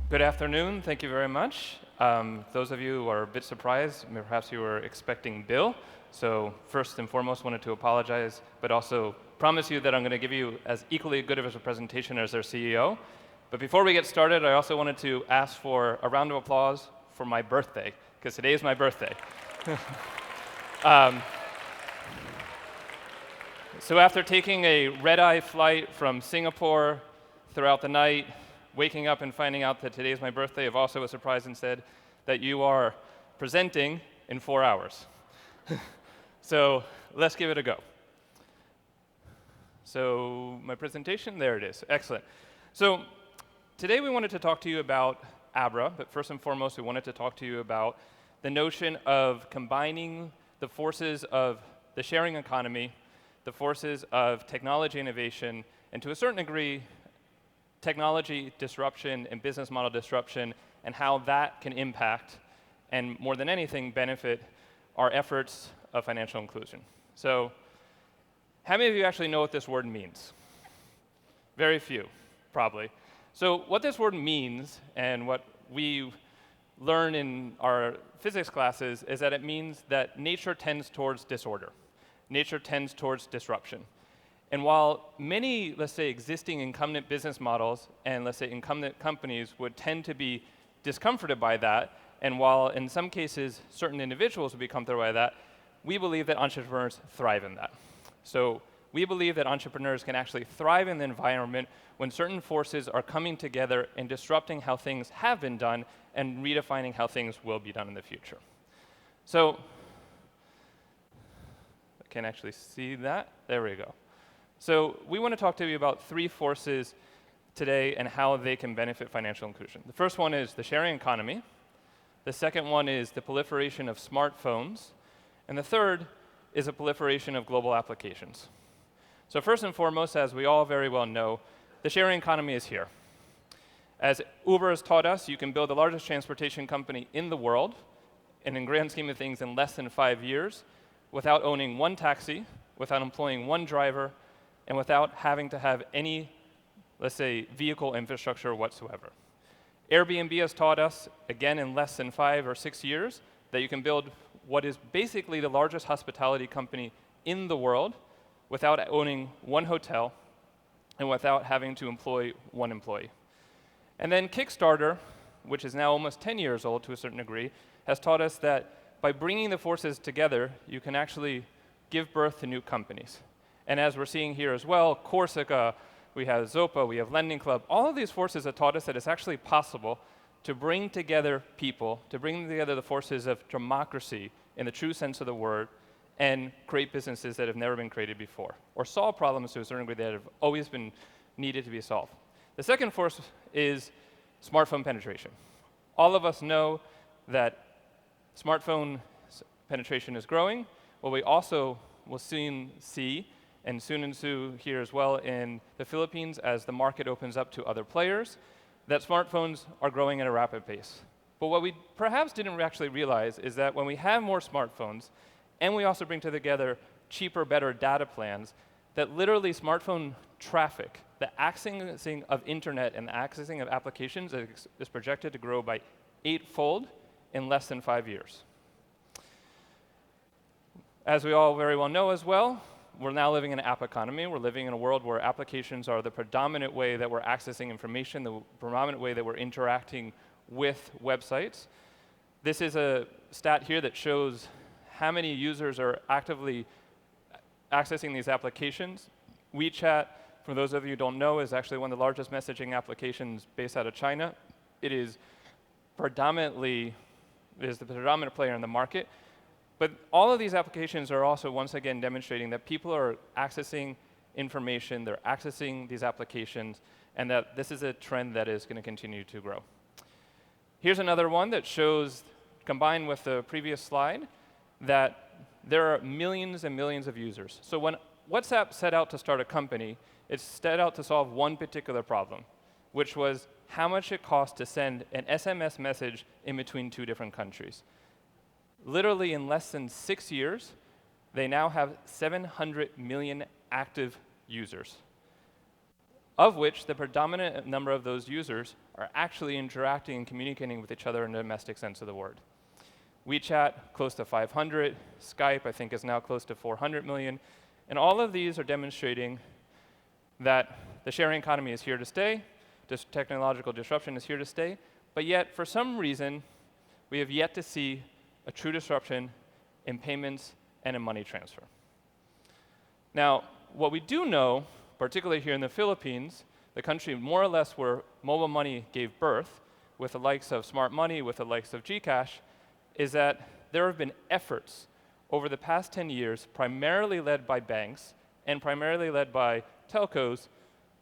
Good afternoon. Thank you very much. Those of you who are a bit surprised, perhaps you were expecting Bill. So first and foremost, wanted to apologize, but also promise you that I'm going to give you as equally good of a presentation as our CEO. But before we get started, I also wanted to ask for a round of applause for my birthday, because today is my birthday. um, so after taking a red-eye flight from Singapore throughout the night, waking up and finding out that today is my birthday, I've also was surprised and said that you are presenting in 4 hours. So let's give it a go. So my presentation, there it is. Excellent. So today we wanted to talk to you about Abra, but first and foremost, we wanted to talk to you about the notion of combining the forces of the sharing economy, the forces of technology innovation, and to a certain degree, technology disruption and business model disruption, and how that can impact, and more than anything, benefit our efforts of financial inclusion. So, how many of you actually know what this word means? Very few, probably. So what this word means, and what we learn in our physics classes, is that it means that nature tends towards disorder. Nature tends towards disruption. And while many, let's say, existing incumbent business models and, let's say, incumbent companies would tend to be discomforted by that, and while in some cases certain individuals would be comforted by that, we believe that entrepreneurs thrive in that. So we believe that entrepreneurs can actually thrive in the environment when certain forces are coming together and disrupting how things have been done and redefining how things will be done in the future. So I can actually see that. There we go. So we want to talk to you about 3 forces today and how they can benefit financial inclusion. The first one is the sharing economy. The second one is the proliferation of smartphones. And the third is a proliferation of global applications. So first and foremost, as we all very well know, the sharing economy is here. As Uber has taught us, you can build the largest transportation company in the world, and in grand scheme of things, in less than 5 years, without owning one taxi, without employing one driver, and without having to have any, let's say, vehicle infrastructure whatsoever. Airbnb has taught us, again in less than 5 or 6 years, that you can build what is basically the largest hospitality company in the world without owning one hotel and without having to employ one employee. And then Kickstarter, which is now almost 10 years old to a certain degree, has taught us that by bringing the forces together, you can actually give birth to new companies. And as we're seeing here as well, Corsica, we have Zopa, we have Lending Club, all of these forces have taught us that it's actually possible to bring together people, to bring together the forces of democracy in the true sense of the word, and create businesses that have never been created before, or solve problems to a certain degree that have always been needed to be solved. The second force is smartphone penetration. All of us know that smartphone penetration is growing. What we also will soon see, and soon ensue here as well in the Philippines as the market opens up to other players, that smartphones are growing at a rapid pace. But what we perhaps didn't actually realize is that when we have more smartphones, and we also bring together cheaper, better data plans, that literally smartphone traffic, the accessing of internet and the accessing of applications is projected to grow by 8-fold in less than 5 years. As we all very well know as well, we're now living in an app economy. We're living in a world where applications are the predominant way that we're accessing information, the predominant way that we're interacting with websites. This is a stat here that shows how many users are actively accessing these applications. WeChat, for those of you who don't know, is actually one of the largest messaging applications based out of China. It is the predominant player in the market. But all of these applications are also, once again, demonstrating that people are accessing information, they're accessing these applications, and that this is a trend that is going to continue to grow. Here's another one that shows, combined with the previous slide, that there are millions and millions of users. So when WhatsApp set out to start a company, it set out to solve one particular problem, which was how much it costs to send an SMS message in between 2 different countries. Literally in less than 6 years, they now have 700 million active users. of which the predominant number of those users are actually interacting and communicating with each other in the domestic sense of the word. WeChat, close to 500. Skype, I think, is now close to 400 million. And all of these are demonstrating that the sharing economy is here to stay, this technological disruption is here to stay, but yet, for some reason, we have yet to see a true disruption in payments and in money transfer. Now, what we do know, particularly here in the Philippines, the country more or less where mobile money gave birth, with the likes of smart money, with the likes of GCash, is that there have been efforts over the past 10 years, primarily led by banks and primarily led by telcos,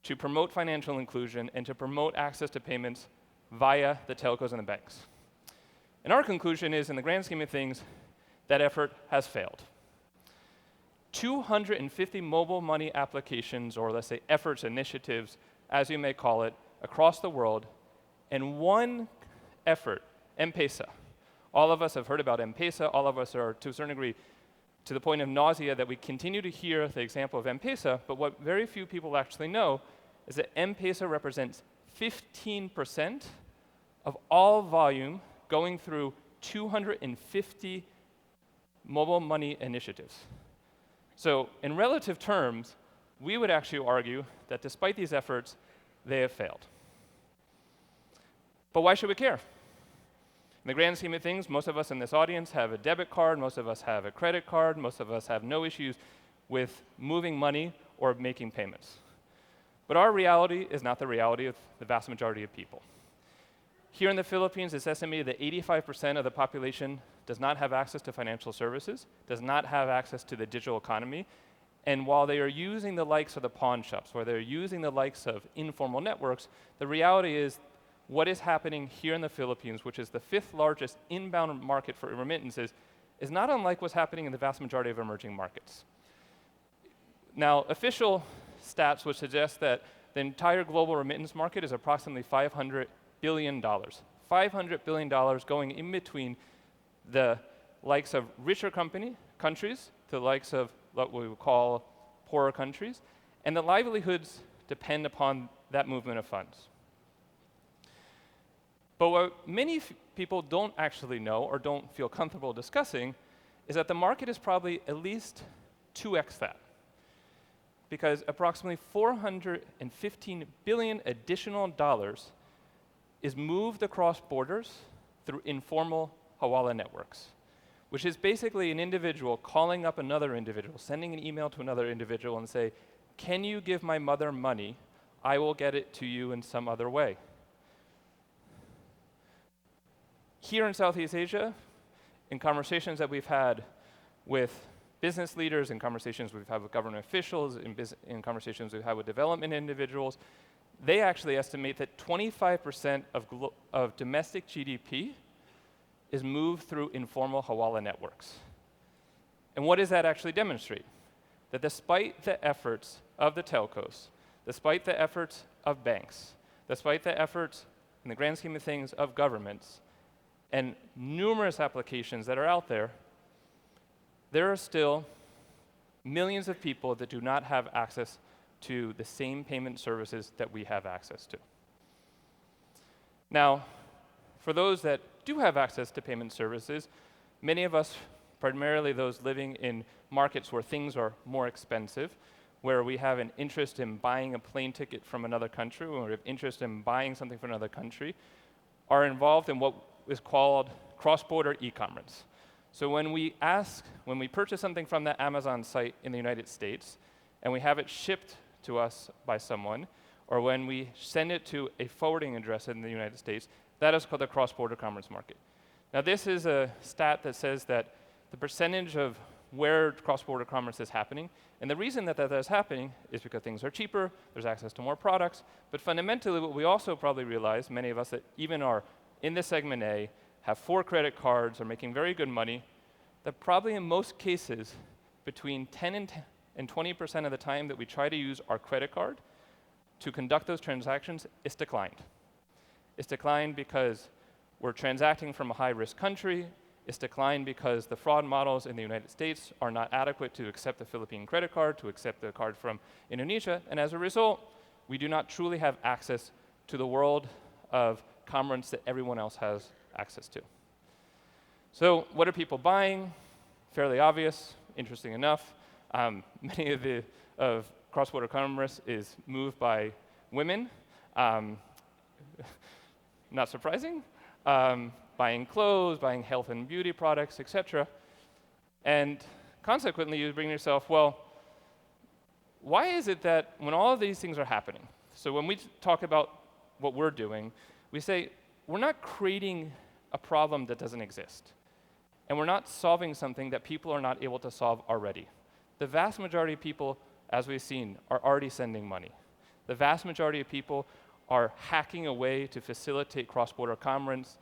to promote financial inclusion and to promote access to payments via the telcos and the banks. And our conclusion is, in the grand scheme of things, that effort has failed. 250 mobile money applications, or let's say efforts, initiatives, as you may call it, across the world, and one effort, M-Pesa. All of us have heard about M-Pesa. All of us are, to a certain degree, to the point of nausea that we continue to hear the example of M-Pesa, but what very few people actually know is that M-Pesa represents 15% of all volume going through 250 mobile money initiatives. So in relative terms, we would actually argue that despite these efforts, they have failed. But why should we care? In the grand scheme of things, most of us in this audience have a debit card, most of us have a credit card, most of us have no issues with moving money or making payments. But our reality is not the reality of the vast majority of people. Here in the Philippines, it's estimated that 85% of the population does not have access to financial services, does not have access to the digital economy, and while they are using the likes of the pawn shops, or they're using the likes of informal networks, the reality is what is happening here in the Philippines, which is the 5th largest inbound market for remittances, is not unlike what's happening in the vast majority of emerging markets. Now, official stats would suggest that the entire global remittance market is approximately $500 billion. $500 billion going in between the likes of richer countries to the likes of what we would call poorer countries, and the livelihoods depend upon that movement of funds. But what many people don't actually know or don't feel comfortable discussing is that the market is probably at least 2x that, because approximately $415 billion additional dollars is moved across borders through informal hawala networks, which is basically an individual calling up another individual, sending an email to another individual and say, can you give my mother money? I will get it to you in some other way. Here in Southeast Asia, in conversations that we've had with business leaders, in conversations we've had with government officials, in conversations we've had with development individuals, they actually estimate that 25% of domestic GDP is moved through informal hawala networks. And what does that actually demonstrate? That despite the efforts of the telcos, despite the efforts of banks, despite the efforts, in the grand scheme of things, of governments, and numerous applications that are out there, there are still millions of people that do not have access to the same payment services that we have access to. Now, for those that do have access to payment services, many of us, primarily those living in markets where things are more expensive, where we have an interest in buying a plane ticket from another country, or we have interest in buying something from another country, are involved in what is called cross-border e-commerce. So when we purchase something from the Amazon site in the United States, and we have it shipped to us by someone, or when we send it to a forwarding address in the United States, that is called the cross-border commerce market. Now this is a stat that says that the percentage of where cross-border commerce is happening, and the reason that that is happening is because things are cheaper, there's access to more products, but fundamentally what we also probably realize, many of us that even are in this segment A, have 4 credit cards, are making very good money, that probably in most cases, between 10 and 20% of the time that we try to use our credit card to conduct those transactions, it's declined. It's declined because we're transacting from a high-risk country. It's declined because the fraud models in the United States are not adequate to accept the Philippine credit card, to accept the card from Indonesia, and as a result, we do not truly have access to the world of commerce that everyone else has access to. So what are people buying? Fairly obvious, interesting enough. Many of cross-border commerce is moved by women. Not surprising. Buying clothes, buying health and beauty products, etc. And consequently, you bring yourself, well, why is it that when all of these things are happening, so when we talk about what we're doing, we say we're not creating a problem that doesn't exist. And we're not solving something that people are not able to solve already. The vast majority of people, as we've seen, are already sending money. The vast majority of people are hacking a way to facilitate cross-border commerce.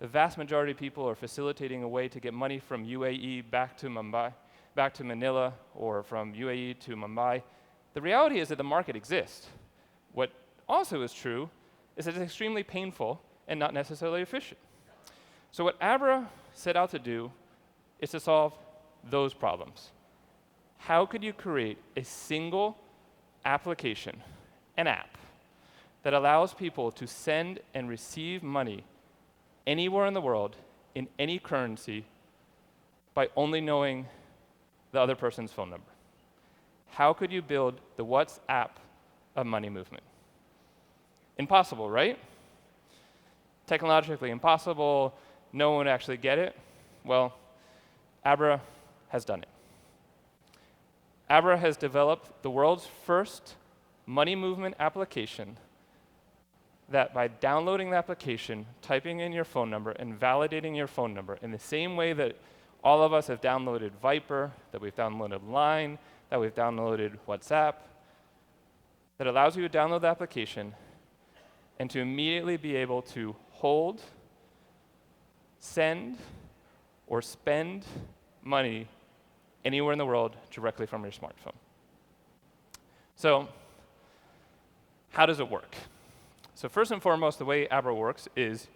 The vast majority of people are facilitating a way to get money from UAE back to Mumbai, back to Manila, or from UAE to Mumbai. The reality is that the market exists. What also is true is that it's extremely painful and not necessarily efficient. So what Abra set out to do is to solve those problems. How could you create a single application, an app, that allows people to send and receive money anywhere in the world, in any currency, by only knowing the other person's phone number? How could you build the WhatsApp of money movement? Impossible, right? Technologically impossible. No one would actually get it. Well, Abra has done it. Abra has developed the world's first money movement application that by downloading the application, typing in your phone number, and validating your phone number in the same way that all of us have downloaded Viper, that we've downloaded Line, that we've downloaded WhatsApp, that allows you to download the application and to immediately be able to hold, send, or spend money anywhere in the world directly from your smartphone. So, how does it work? So first and foremost, the way Abra works is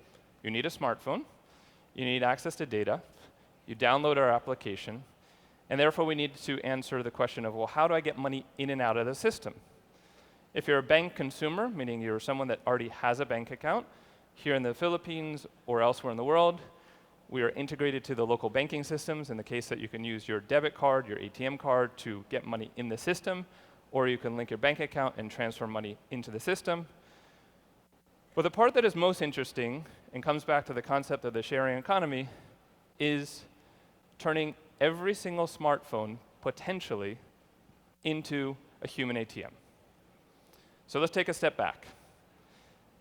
you need a smartphone, you need access to data, you download our application, and therefore we need to answer the question of, well, how do I get money in and out of the system? If you're a bank consumer, meaning you're someone that already has a bank account, here in the Philippines or elsewhere in the world, we are integrated to the local banking systems in the case that you can use your debit card, your ATM card to get money in the system, or you can link your bank account and transfer money into the system. But the part that is most interesting and comes back to the concept of the sharing economy is turning every single smartphone potentially into a human ATM. So let's take a step back.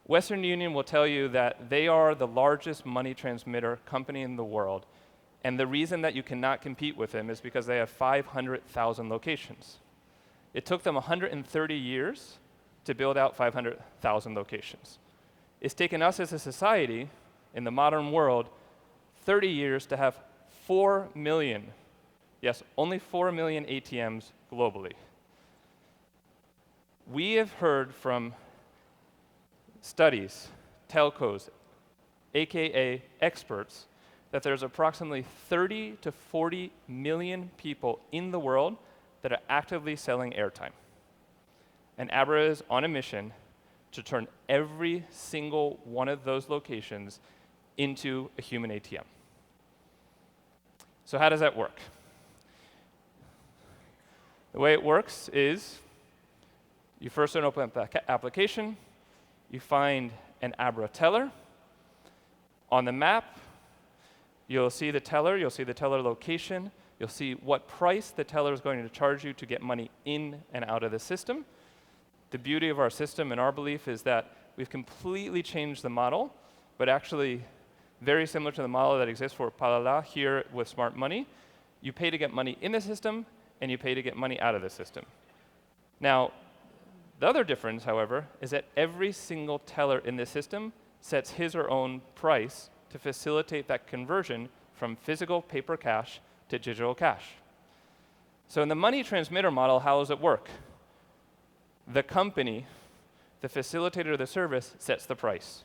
Western Union will tell you that they are the largest money transmitter company in the world, and the reason that you cannot compete with them is because they have 500,000 locations. It took them 130 years to build out 500,000 locations. It's taken us as a society in the modern world 30 years to have 4 million, yes, only 4 million ATMs globally. We have heard from studies, telcos, AKA experts, that there's approximately 30 to 40 million people in the world that are actively selling airtime. And Abra is on a mission to turn every single one of those locations into a human ATM. So how does that work? The way it works is you first open up the application, you find an Abra teller. On the map, you'll see the teller location, you'll see what price the teller is going to charge you to get money in and out of the system. The beauty of our system and our belief is that we've completely changed the model, but actually very similar to the model that exists for Palala here with Smart Money. You pay to get money in the system, and you pay to get money out of the system. Now, the other difference, however, is that every single teller in this system sets his or her own price to facilitate that conversion from physical paper cash to digital cash. So in the money transmitter model, how does it work? The company, the facilitator of the service, sets the price.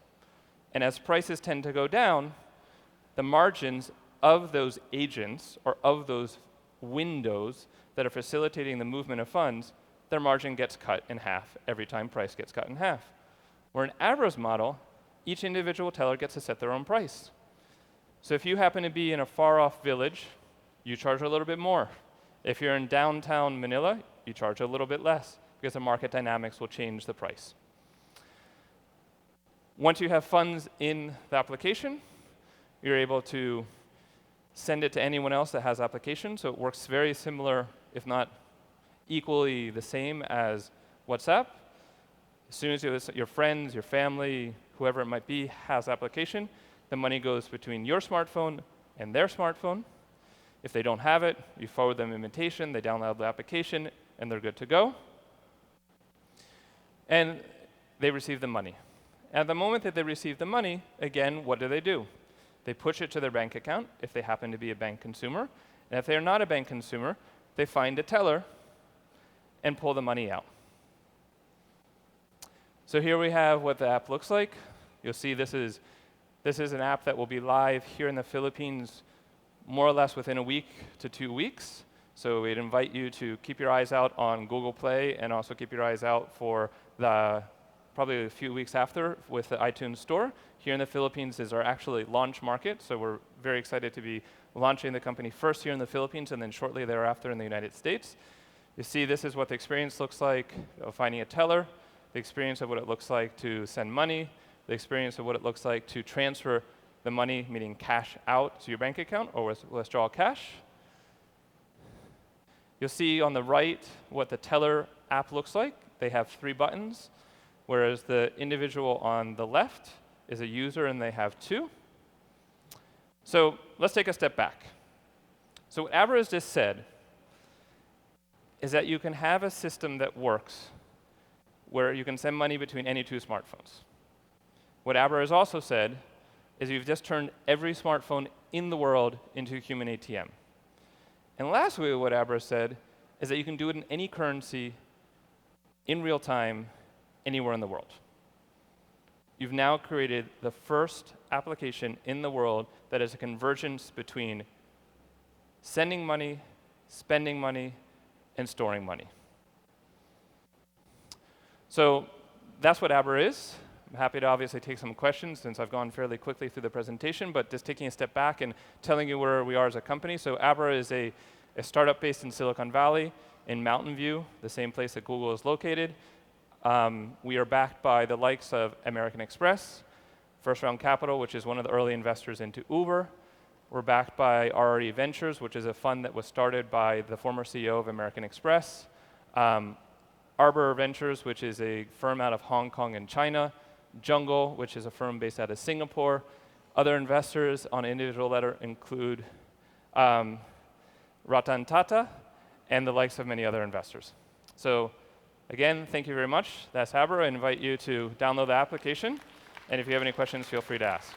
And as prices tend to go down, the margins of those agents or of those windows that are facilitating the movement of funds their margin gets cut in half every time price gets cut in half. Where in Abra's model, each individual teller gets to set their own price. So if you happen to be in a far-off village, you charge a little bit more. If you're in downtown Manila, you charge a little bit less because the market dynamics will change the price. Once you have funds in the application, you're able to send it to anyone else that has application. So it works very similar, if not equally the same as WhatsApp. As soon as your friends, your family, whoever it might be, has application, the money goes between your smartphone and their smartphone. If they don't have it, you forward them an invitation, they download the application, and they're good to go. And they receive the money. At the moment that they receive the money, again, what do? They push it to their bank account if they happen to be a bank consumer. And if they're not a bank consumer, they find a teller and pull the money out. So here we have what the app looks like. You'll see this is an app that will be live here in the Philippines more or less within a week to 2 weeks. So we'd invite you to keep your eyes out on Google Play and also keep your eyes out for probably a few weeks after with the iTunes Store. Here in the Philippines is our actually launch market, so we're very excited to be launching the company first here in the Philippines and then shortly thereafter in the United States. You see this is what the experience looks like of finding a teller, the experience of what it looks like to send money, the experience of what it looks like to transfer the money, meaning cash out to your bank account or withdraw cash. You'll see on the right what the teller app looks like. They have 3 buttons, whereas the individual on the left is a user and they have 2. So let's take a step back. So what Abra has just said is that you can have a system that works where you can send money between any 2 smartphones. What Abra has also said is you've just turned every smartphone in the world into a human ATM. And lastly, what Abra said is that you can do it in any currency, in real time, anywhere in the world. You've now created the first application in the world that is a convergence between sending money, spending money, and storing money. So that's what Abra is. I'm happy to obviously take some questions since I've gone fairly quickly through the presentation, but just taking a step back and telling you where we are as a company. So Abra is a startup based in Silicon Valley in Mountain View, the same place that Google is located. We are backed by the likes of American Express, First Round Capital, which is one of the early investors into Uber. We're backed by RRE Ventures, which is a fund that was started by the former CEO of American Express. Arbor Ventures, which is a firm out of Hong Kong and China. Jungle, which is a firm based out of Singapore. Other investors on an individual letter include Ratan Tata and the likes of many other investors. So again, thank you very much. That's Abra. I invite you to download the application. And if you have any questions, feel free to ask.